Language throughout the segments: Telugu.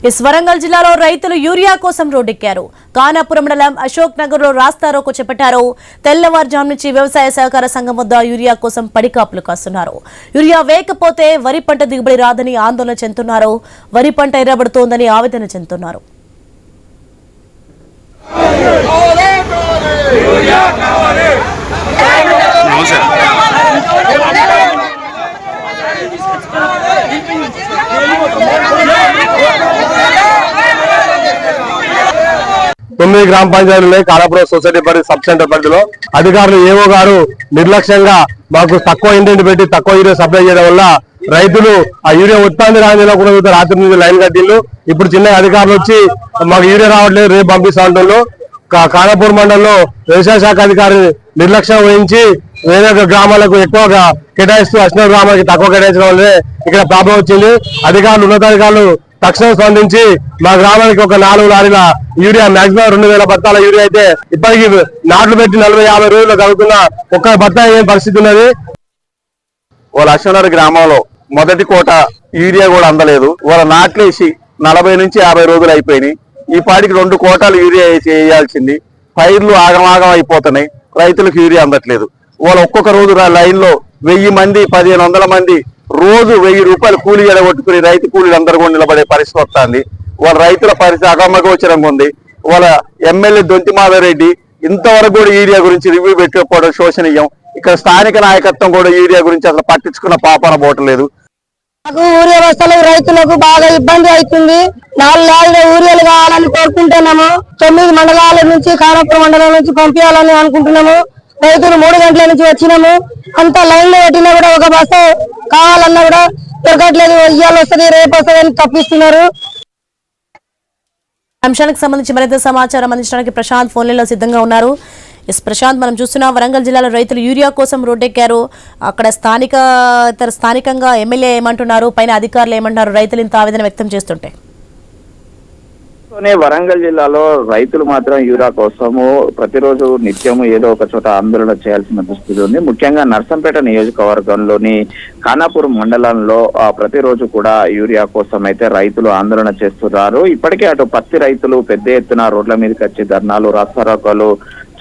इस वरंगल जिल्लाలో రైతులు యూరియా కోసం రోడ్డెక్కారు. కానాపురం మండలం అశోక్ నగర్ లో రాస్తారోకో చేపట్టారు. తెల్లవారుజాము నుంచి వ్యవసాయ సహకార సంఘం వద్ద యూరియా కోసం పడికాపులు కాస్తున్నారు. యూరియా వేయకపోతే వరి పంట దిగుబడి రాదని ఆందోళన చెందుతున్నారు. వరి పంట ఎర్రబడుతోందని ఆవేదన చెందుతున్నారు. తొమ్మిది గ్రామ పంచాయతీలు కానాపురం సొసైటీ పరిధి సబ్ సెంటర్ పరిధిలో అధికారులు ఏవో గారు నిర్లక్ష్యంగా మాకు తక్కువ ఇంటింటి పెట్టి తక్కువ యూరియా సప్లై చేయడం వల్ల రైతులు ఆ యూరియా ఉత్పత్తి రాని కూడా రాత్రి నుంచి లైన్ కట్టిండ్రు. ఇప్పుడు చిన్న అధికారులు వచ్చి మాకు యూరియా రావట్లేదు రేపు పంపిస్తా ఉంటున్నారు. కానాపూర్ మండలంలో వ్యవసాయ శాఖ అధికారి నిర్లక్ష్యం వహించి వేరే గ్రామాలకు ఎక్కువగా కేటాయిస్తూ అశ్వ గ్రామానికి తక్కువ కేటాయించడం వల్లే ఇక్కడ ప్రాబ్లం వచ్చింది. అధికారులు ఉన్నతాధికారులు తక్షణం స్పందించి మా గ్రామానికి ఒక 4 లారీల యూరియా మాక్సిమం 2000 బత్తాల యూరియా అయితే ఇప్పటికీ నాట్లు పెట్టి 40-50 రోజుల్లో కలుగుతున్న ఒక్క బత్తా అయ్యే పరిస్థితి ఉన్నది. వాళ్ళ అశ్వనగర్ గ్రామంలో మొదటి కోట యూరియా కూడా అందలేదు. వాళ్ళ నాట్లేసి 40 నుంచి 50 రోజులు అయిపోయినాయి. ఈ పాటికి 2 కోటాలు యూరియా వేయాల్సింది. పైర్లు ఆగమాగం అయిపోతున్నాయి. రైతులకు యూరియా అందట్లేదు. వాళ్ళు ఒక్కొక్క రోజు లైన్ లో 1000 మంది 1500 మంది రోజు 1000 రూపాయలు కూలీ ఎడగొట్టుకుని రైతు కూలీలు అందరూ కూడా నిలబడే పరిస్థితి వస్తుంది. వాళ్ళ రైతుల పరిస్థితి అగమగోచరంగా ఉంది. వాళ్ళ ఎమ్మెల్యే దొంతి మాధవరెడ్డి ఇంతవరకు కూడా యూరియా గురించి రివ్యూ పెట్టకపోవడం శోచనీయం. ఇక్కడ స్థానిక నాయకత్వం కూడా యూరియా గురించి అసలు పట్టించుకున్న పాపాన పోవట్లేదు. యూరియా వస్తలు రైతులకు బాగా ఇబ్బంది అవుతుంది. 4 లారీల యూరియాలు కావాలని కోరుకుంటున్నాము. 9 మండలాల నుంచి కానాపురం మండలం నుంచి పంపించాలని అనుకుంటున్నాము. రైతులు 3 గంటల నుంచి వచ్చినాము. అంత లైన్ లో పెట్టినా కూడా ఒక బస్సు కావాలన్నా కూడా దొరకట్లేదు. ఇవాళ వస్తుంది రేపు వస్తుంది తప్పిస్తున్నారు. అంశానికి సంబంధించి మరింత సమాచారం అందించడానికి ప్రశాంత్ ఫోన్లలో సిద్ధంగా ఉన్నారు. ఎస్ ప్రశాంత్, మనం చూస్తున్నాం వరంగల్ జిల్లాలో రైతులు యూరియా కోసం రోడ్డెక్కారు. అక్కడ స్థానికంగా ఎమ్మెల్యే ఏమంటున్నారు, పైన అధికారులు ఏమంటున్నారు, రైతులు ఇంత ఆవేదన వ్యక్తం చేస్తుంటే? వరంగల్ జిల్లాలో రైతులు మాత్రం యూరియా కోసము ప్రతిరోజు నిత్యము ఏదో ఒక చోట ఆందోళన చేయాల్సిన దుస్థితి ఉంది. ముఖ్యంగా నర్సంపేట నియోజకవర్గంలోని ఖానాపూర్ మండలంలో ప్రతిరోజు కూడా యూరియా కోసం అయితే రైతులు ఆందోళన చేస్తున్నారు. ఇప్పటికే అటు పత్తి రైతులు పెద్ద ఎత్తున రోడ్ల మీదకి వచ్చి ధర్నాలు రాస్తారోకోలు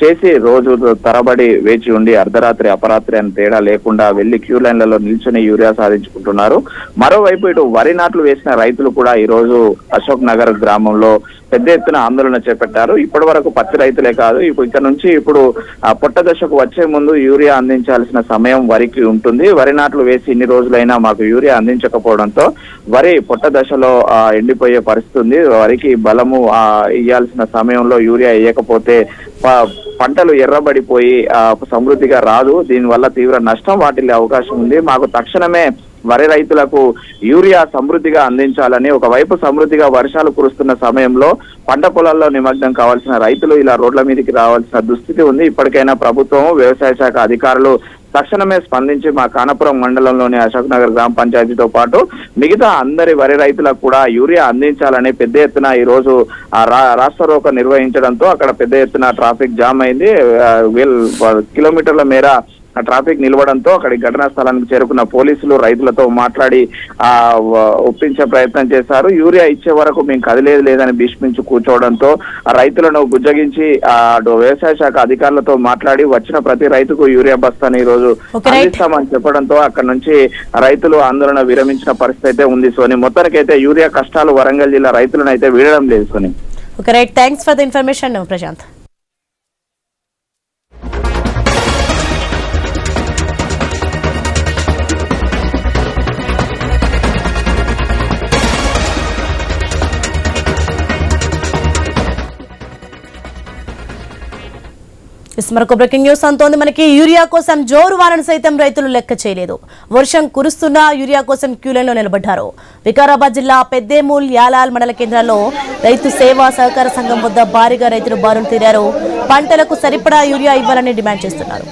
చేసి రోజు తరబడి వేచి ఉండి అర్ధరాత్రి అపరాత్రి అని తేడా లేకుండా వెళ్లి క్యూ లైన్లలో నిల్చొని యూరియా సాధించుకుంటున్నారు. మరోవైపు ఇటు వరి నాట్లు వేసిన రైతులు కూడా ఈ రోజు అశోక్ నగర్ గ్రామంలో పెద్ద ఎత్తున ఆందోళన చేపట్టారు. ఇప్పటి వరకు పత్తి రైతులే కాదు, ఇక్కడ నుంచి ఇప్పుడు పొట్ట దశకు వచ్చే ముందు యూరియా అందించాల్సిన సమయం వరికి ఉంటుంది. వరి నాట్లు వేసి ఇన్ని రోజులైనా మాకు యూరియా అందించకపోవడంతో వరి పొట్ట దశలో ఎండిపోయే పరిస్థితి ఉంది. వరికి బలము ఇయ్యాల్సిన సమయంలో యూరియా వేయకపోతే పంటలు ఎర్రబడిపోయి సమృద్ధిగా రాదు. దీనివల్ల తీవ్ర నష్టం వాటిల్లే అవకాశం ఉంది. మాకు తక్షణమే వరి రైతులకు యూరియా సమృద్ధిగా అందించాలని, ఒకవైపు సమృద్ధిగా వర్షాలు కురుస్తున్న సమయంలో పంట పొలాల్లో నిమగ్నం కావాల్సిన రైతులు ఇలా రోడ్ల మీదకి రావాల్సిన దుస్థితి ఉంది. ఇప్పటికైనా ప్రభుత్వం, వ్యవసాయ శాఖ అధికారులు తక్షణమే స్పందించి మా కానాపురం మండలంలోని అశోక్ నగర్ గ్రామ పంచాయతీతో పాటు మిగతా అందరి వరి రైతులకు కూడా యూరియా అందించాలని పెద్ద ఎత్తున ఈ రోజు రాస్తారోకో నిర్వహించడంతో అక్కడ పెద్ద ఎత్తున ట్రాఫిక్ జామ్ అయింది. కిలోమీటర్ల మేర ట్రాఫిక్ నిలవడంతో అక్కడి ఘటనా స్థలానికి చేరుకున్న పోలీసులు రైతులతో మాట్లాడి ఒప్పించే ప్రయత్నం చేశారు. యూరియా ఇచ్చే వరకు మేము కదిలేదు లేదని భీష్మించి కూర్చోవడంతో రైతులను బుజ్జగించి వ్యవసాయ శాఖ అధికారులతో మాట్లాడి వచ్చిన ప్రతి రైతుకు యూరియా బస్తాని ఈ రోజు అందిస్తామని చెప్పడంతో అక్కడ నుంచి రైతులు ఆందోళన విరమించిన పరిస్థితి అయితే ఉంది. సోని మొత్తానికైతే యూరియా కష్టాలు వరంగల్ జిల్లా రైతులను అయితే వీడడం లేదు. Soni thanks for the information Prashanth. మరొక బ్రేకింగ్ న్యూస్ అంతోంది మనకి. యూరియా కోసం జోరు వానను సైతం రైతులు లెక్క చేయలేదు. వర్షం కురుస్తున్నా యూరియా కోసం క్యూలైన్లో నిలబడ్డారు. వికారాబాద్ జిల్లా పెద్దేమూల్ యాలాల్ మండల కేంద్రాల్లో రైతు సేవా సహకార సంఘం వద్ద భారీగా రైతులు బారులు తీరారు. పంటలకు సరిపడా యూరియా ఇవ్వాలని డిమాండ్ చేస్తున్నారు.